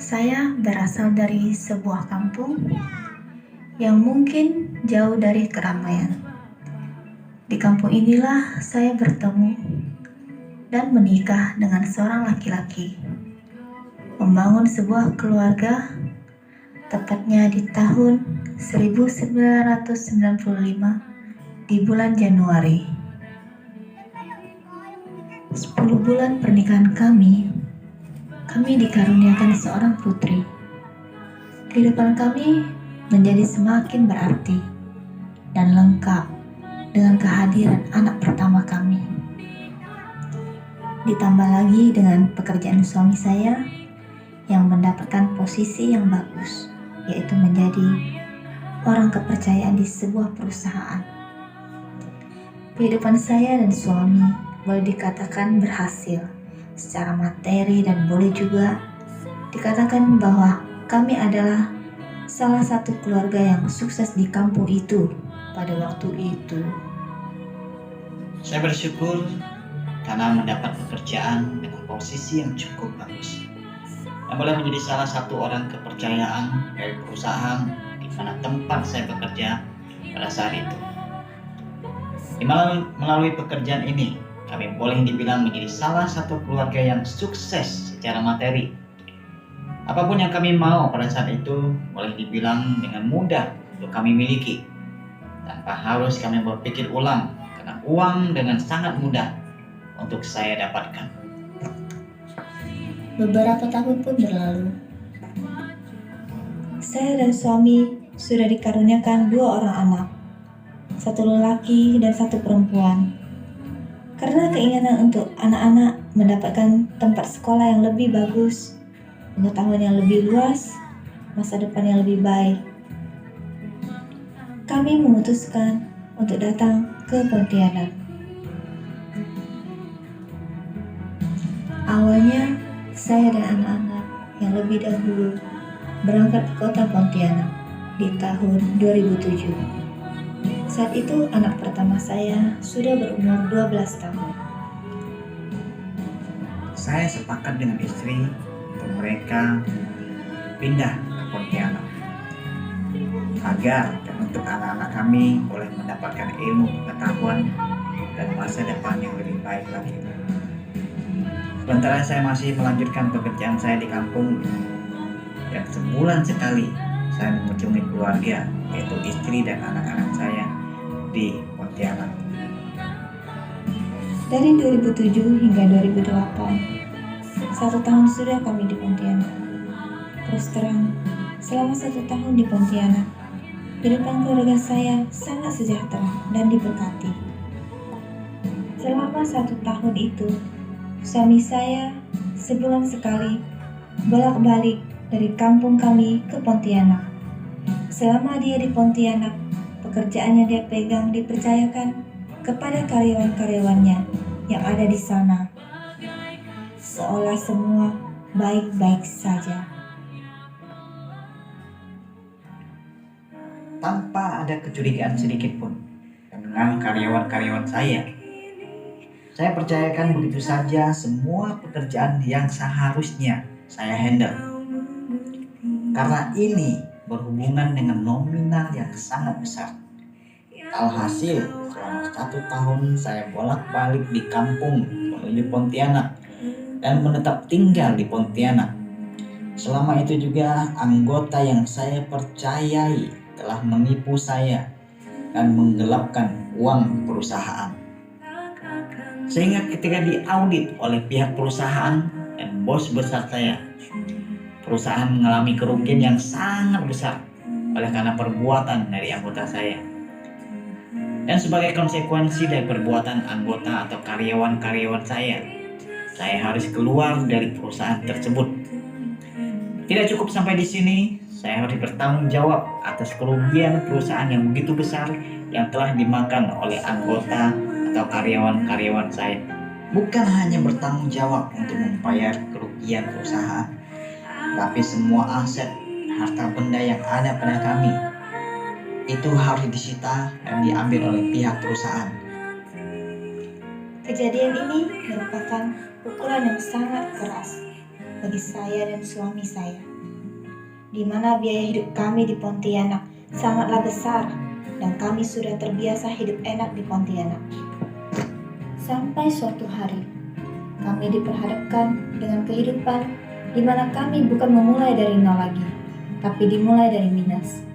Saya berasal dari sebuah kampung yang mungkin jauh dari keramaian. Di kampung inilah saya bertemu dan menikah dengan seorang laki-laki, membangun sebuah keluarga, tepatnya di tahun 1995 di bulan Januari. 10 bulan pernikahan kami dikaruniakan seorang putri. Kehidupan kami menjadi semakin berarti dan lengkap dengan kehadiran anak pertama kami. Ditambah lagi dengan pekerjaan suami saya yang mendapatkan posisi yang bagus, yaitu menjadi orang kepercayaan di sebuah perusahaan. Kehidupan saya dan suami boleh dikatakan berhasil secara materi dan boleh juga dikatakan bahwa kami adalah salah satu keluarga yang sukses di kampung itu pada waktu itu. Saya bersyukur karena mendapat pekerjaan dengan posisi yang cukup bagus dan boleh menjadi salah satu orang kepercayaan dari perusahaan di mana tempat saya bekerja pada saat itu. Melalui pekerjaan ini, kami boleh dibilang menjadi salah satu keluarga yang sukses secara materi. Apapun yang kami mau pada saat itu boleh dibilang dengan mudah untuk kami miliki, tanpa harus kami berpikir ulang karena uang dengan sangat mudah untuk saya dapatkan. Beberapa tahun pun berlalu. Saya dan suami sudah dikaruniakan 2 orang anak, 1 lelaki dan 1 perempuan. Karena keinginan untuk anak-anak mendapatkan tempat sekolah yang lebih bagus, pengetahuan yang lebih luas, masa depan yang lebih baik, kami memutuskan untuk datang ke Pontianak. Awalnya, saya dan anak-anak yang lebih dahulu berangkat ke kota Pontianak di tahun 2007. Saat itu anak pertama saya sudah berumur 12 tahun. Saya sepakat dengan istri untuk mereka pindah ke Pontianak agar dan untuk anak-anak kami boleh mendapatkan ilmu pengetahuan dan masa depan yang lebih baik lagi. Sementara saya masih melanjutkan pekerjaan saya di kampung, dan sebulan sekali saya mengunjungi keluarga, yaitu istri dan anak-anak saya di Pontianak. Dari 2007 hingga 2008, 1 tahun sudah kami di Pontianak. Terus terang, selama 1 tahun di Pontianak, kehidupan keluarga saya sangat sejahtera dan diberkati. Selama 1 tahun itu, suami saya sebulan sekali bolak-balik dari kampung kami ke Pontianak. Selama dia di Pontianak, pekerjaan yang dia pegang dipercayakan kepada karyawan-karyawannya yang ada di sana. Seolah semua baik-baik saja. Tanpa ada kecurigaan sedikit pun dengan karyawan-karyawan saya percayakan begitu saja semua pekerjaan yang seharusnya saya handle. Karena ini berhubungan dengan nominal yang sangat besar. Alhasil, selama 1 tahun saya bolak-balik di kampung menuju Pontianak dan menetap tinggal di Pontianak. Selama itu juga anggota yang saya percayai telah menipu saya dan menggelapkan uang perusahaan. Sehingga ketika diaudit oleh pihak perusahaan dan bos besar saya, perusahaan mengalami kerugian yang sangat besar oleh karena perbuatan dari anggota saya. Dan sebagai konsekuensi dari perbuatan anggota atau karyawan-karyawan saya harus keluar dari perusahaan tersebut. Tidak cukup sampai di sini, saya harus bertanggung jawab atas kerugian perusahaan yang begitu besar yang telah dimakan oleh anggota atau karyawan-karyawan saya. Bukan hanya bertanggung jawab untuk membayar kerugian perusahaan, tapi semua aset, harta benda yang ada pada kami itu harus disita dan diambil oleh pihak perusahaan. Kejadian ini merupakan pukulan yang sangat keras bagi saya dan suami saya. di mana biaya hidup kami di Pontianak sangatlah besar dan kami sudah terbiasa hidup enak di Pontianak. Sampai suatu hari, kami diperhadapkan dengan kehidupan di mana kami bukan memulai dari nol lagi, tapi dimulai dari minus.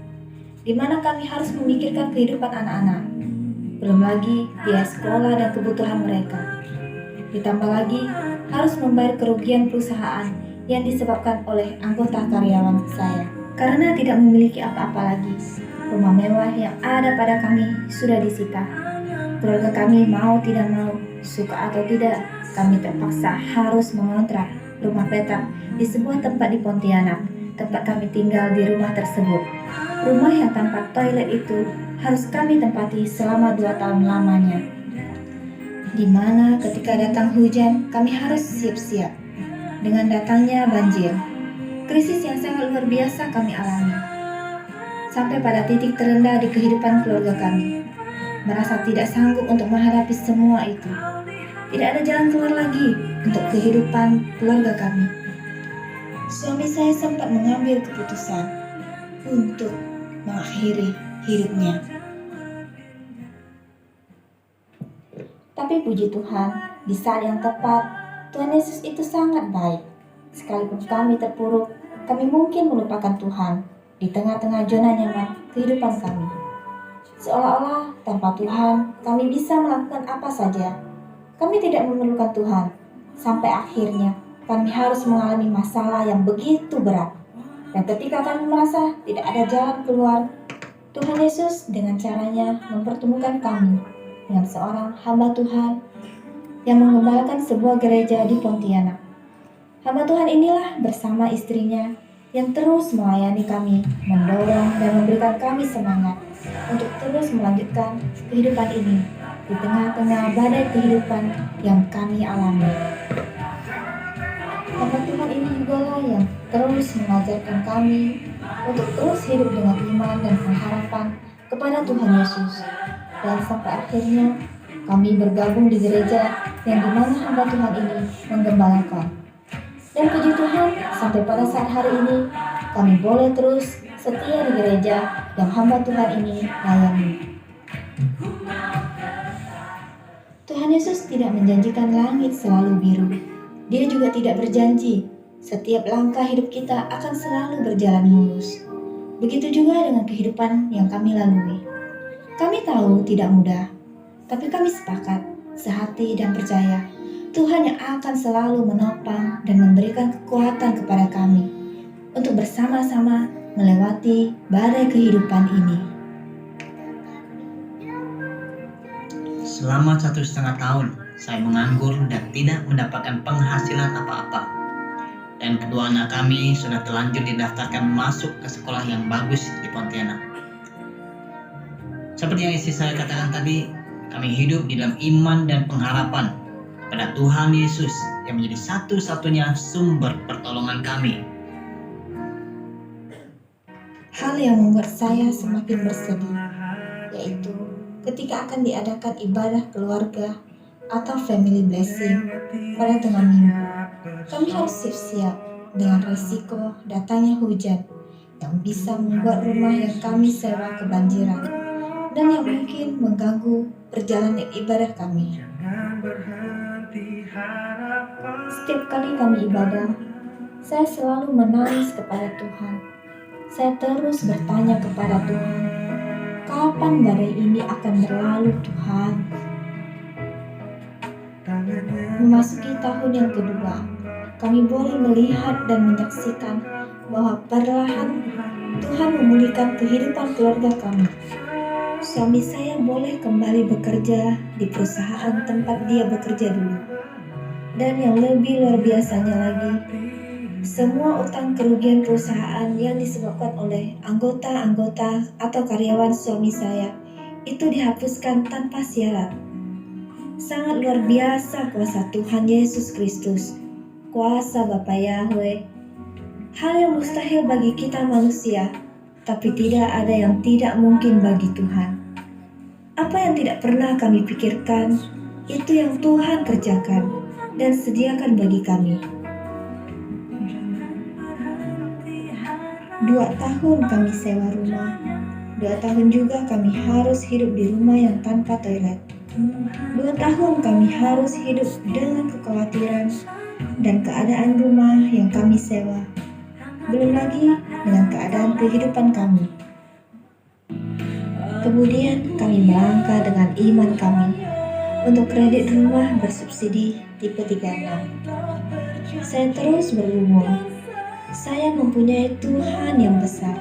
Di mana kami harus memikirkan kehidupan anak-anak, belum lagi biaya sekolah dan kebutuhan mereka. Ditambah lagi harus membayar kerugian perusahaan yang disebabkan oleh anggota karyawan saya. Karena tidak memiliki apa-apa lagi, rumah mewah yang ada pada kami sudah disita. Keluarga kami mau tidak mau, suka atau tidak, kami terpaksa harus mengontrak rumah petak di sebuah tempat di Pontianak, tempat kami tinggal di rumah tersebut. Rumah yang tanpa toilet itu harus kami tempati selama 2 tahun lamanya. Di mana ketika datang hujan, kami harus siap-siap. Dengan datangnya banjir, krisis yang sangat luar biasa kami alami. Sampai pada titik terendah di kehidupan keluarga kami. Merasa tidak sanggup untuk menghadapi semua itu. Tidak ada jalan keluar lagi untuk kehidupan keluarga kami. Suami saya sempat mengambil keputusan untuk mengakhiri hidupnya. Tapi puji Tuhan, di saat yang tepat, Tuhan Yesus itu sangat baik. Sekalipun kami terpuruk, kami mungkin melupakan Tuhan di tengah-tengah zona nyaman kehidupan kami. Seolah-olah tanpa Tuhan, kami bisa melakukan apa saja. Kami tidak memerlukan Tuhan, sampai akhirnya kami harus mengalami masalah yang begitu berat. Dan ketika kami merasa tidak ada jalan keluar, Tuhan Yesus dengan caranya mempertemukan kami dengan seorang hamba Tuhan yang mengembalakan sebuah gereja di Pontianak. Hamba Tuhan inilah bersama istrinya yang terus melayani kami, mendorong dan memberikan kami semangat untuk terus melanjutkan kehidupan ini di tengah-tengah badai kehidupan yang kami alami. Hamba Tuhan ini juga lah yang terus mengajarkan kami untuk terus hidup dengan iman dan pengharapan kepada Tuhan Yesus. Dan sampai akhirnya kami bergabung di gereja yang dimana hamba Tuhan ini menggembalakan. Dan puji Tuhan, sampai pada saat hari ini kami boleh terus setia di gereja yang hamba Tuhan ini layani. Tuhan Yesus tidak menjanjikan langit selalu biru. Dia juga tidak berjanji setiap langkah hidup kita akan selalu berjalan mulus. Begitu juga dengan kehidupan yang kami lalui. Kami tahu tidak mudah, tapi kami sepakat, sehati dan percaya Tuhan yang akan selalu menopang dan memberikan kekuatan kepada kami untuk bersama-sama melewati badai kehidupan ini. Selama 1,5 tahun, saya menganggur dan tidak mendapatkan penghasilan apa-apa. Dan kedua anak kami sudah terlanjur didaftarkan masuk ke sekolah yang bagus di Pontianak. Seperti yang istri saya katakan tadi, kami hidup di dalam iman dan pengharapan pada Tuhan Yesus yang menjadi satu-satunya sumber pertolongan kami. Hal yang membuat saya semakin bersedih, yaitu ketika akan diadakan ibadah keluarga atau family blessing pada tengah minggu. Kami harus siap-siap dengan risiko datangnya hujan yang bisa membuat rumah yang kami sewa kebanjiran dan yang mungkin mengganggu perjalanan ibadah kami. Setiap kali kami ibadah, saya selalu menangis kepada Tuhan. Saya terus bertanya kepada Tuhan, kapan badai ini akan berlalu, Tuhan? Memasuki tahun yang kedua, kami boleh melihat dan menyaksikan bahwa perlahan Tuhan memulihkan kehidupan keluarga kami. Suami saya boleh kembali bekerja di perusahaan tempat dia bekerja dulu. Dan yang lebih luar biasanya lagi, semua utang kerugian perusahaan yang disebabkan oleh anggota-anggota atau karyawan suami saya itu dihapuskan tanpa syarat. Sangat luar biasa kuasa Tuhan Yesus Kristus, kuasa Bapa Yahweh. Hal yang mustahil bagi kita manusia, tapi tidak ada yang tidak mungkin bagi Tuhan. Apa yang tidak pernah kami pikirkan, itu yang Tuhan kerjakan dan sediakan bagi kami. 2 tahun kami sewa rumah. 2 tahun juga kami harus hidup di rumah yang tanpa toilet. 2 tahun kami harus hidup dengan kekhawatiran dan keadaan rumah yang kami sewa. Belum lagi dengan keadaan kehidupan kami. Kemudian kami melangkah dengan iman kami untuk kredit rumah bersubsidi tipe 36. Saya terus bergumul. Saya mempunyai Tuhan yang besar.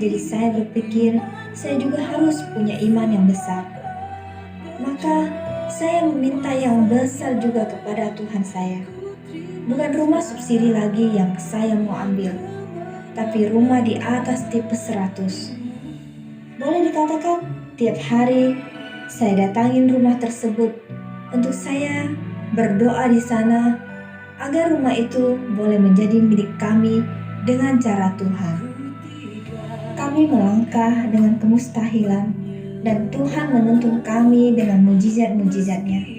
Jadi saya berpikir saya juga harus punya iman yang besar. Maka saya meminta yang besar juga kepada Tuhan saya. Bukan rumah subsidi lagi yang saya mau ambil, tapi rumah di atas tipe 100. Boleh dikatakan tiap hari saya datangin rumah tersebut untuk saya berdoa di sana agar rumah itu boleh menjadi milik kami dengan cara Tuhan. Kami melangkah dengan kemustahilan dan Tuhan menuntun kami dengan mujizat-mujizatnya.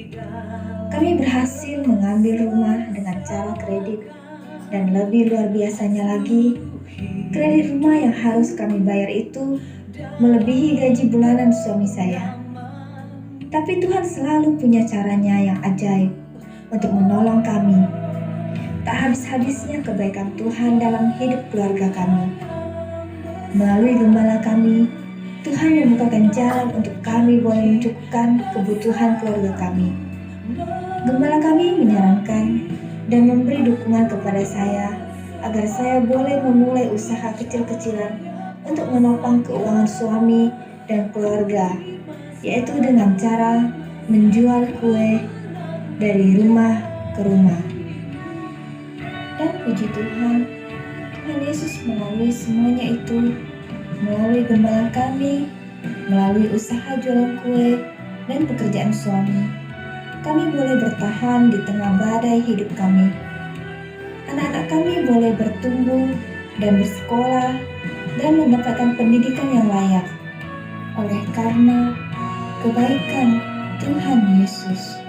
Kami berhasil mengambil rumah dengan cara kredit dan lebih luar biasanya lagi, kredit rumah yang harus kami bayar itu melebihi gaji bulanan suami saya. Tapi Tuhan selalu punya caranya yang ajaib untuk menolong kami. Tak habis-habisnya kebaikan Tuhan dalam hidup keluarga kami. Melalui gembala kami, Tuhan membukakan jalan untuk kami boleh mencukupkan kebutuhan keluarga kami. Gembala kami menyarankan dan memberi dukungan kepada saya agar saya boleh memulai usaha kecil-kecilan untuk menopang keuangan suami dan keluarga, yaitu dengan cara menjual kue dari rumah ke rumah. Dan puji Tuhan, Tuhan Yesus melalui semuanya itu, melalui gembala kami, melalui usaha jualan kue dan pekerjaan suami, kami boleh bertahan di tengah badai hidup kami. Anak-anak kami boleh bertumbuh dan bersekolah dan mendapatkan pendidikan yang layak oleh karena kebaikan Tuhan Yesus.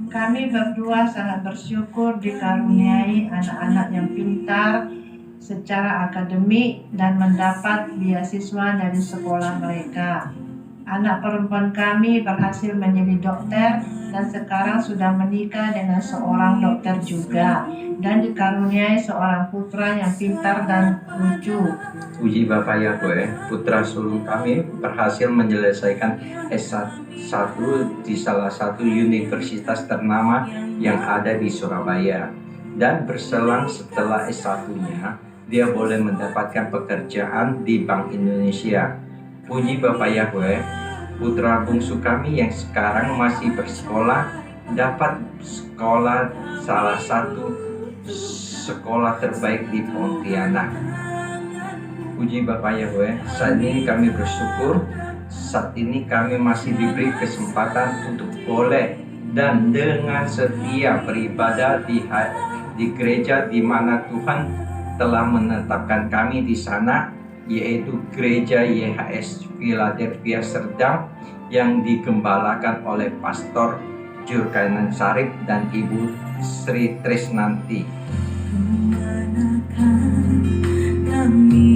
Kami berdua sangat bersyukur dikaruniai anak-anak yang pintar secara akademik dan mendapat beasiswa dari sekolah mereka. Anak perempuan kami berhasil menjadi dokter dan sekarang sudah menikah dengan seorang dokter juga, dan dikaruniai seorang putra yang pintar dan lucu. Puji Bapa Yahweh, putra sulung kami berhasil menyelesaikan S1 di salah satu universitas ternama yang ada di Surabaya. Dan berselang setelah S1-nya, dia boleh mendapatkan pekerjaan di Bank Indonesia. Puji Bapa Yahweh, putra bungsu kami yang sekarang masih bersekolah dapat sekolah salah satu sekolah terbaik di Pontianak. Puji Bapa Yahweh, saat ini kami bersyukur, saat ini kami masih diberi kesempatan untuk boleh dan dengan setia beribadah di gereja di mana Tuhan telah menetapkan kami di sana, yaitu Gereja YHS Philadelphia Serdang yang digembalakan oleh Pastor Jurkanan Sarip dan Ibu Sri Trisnanti. Kami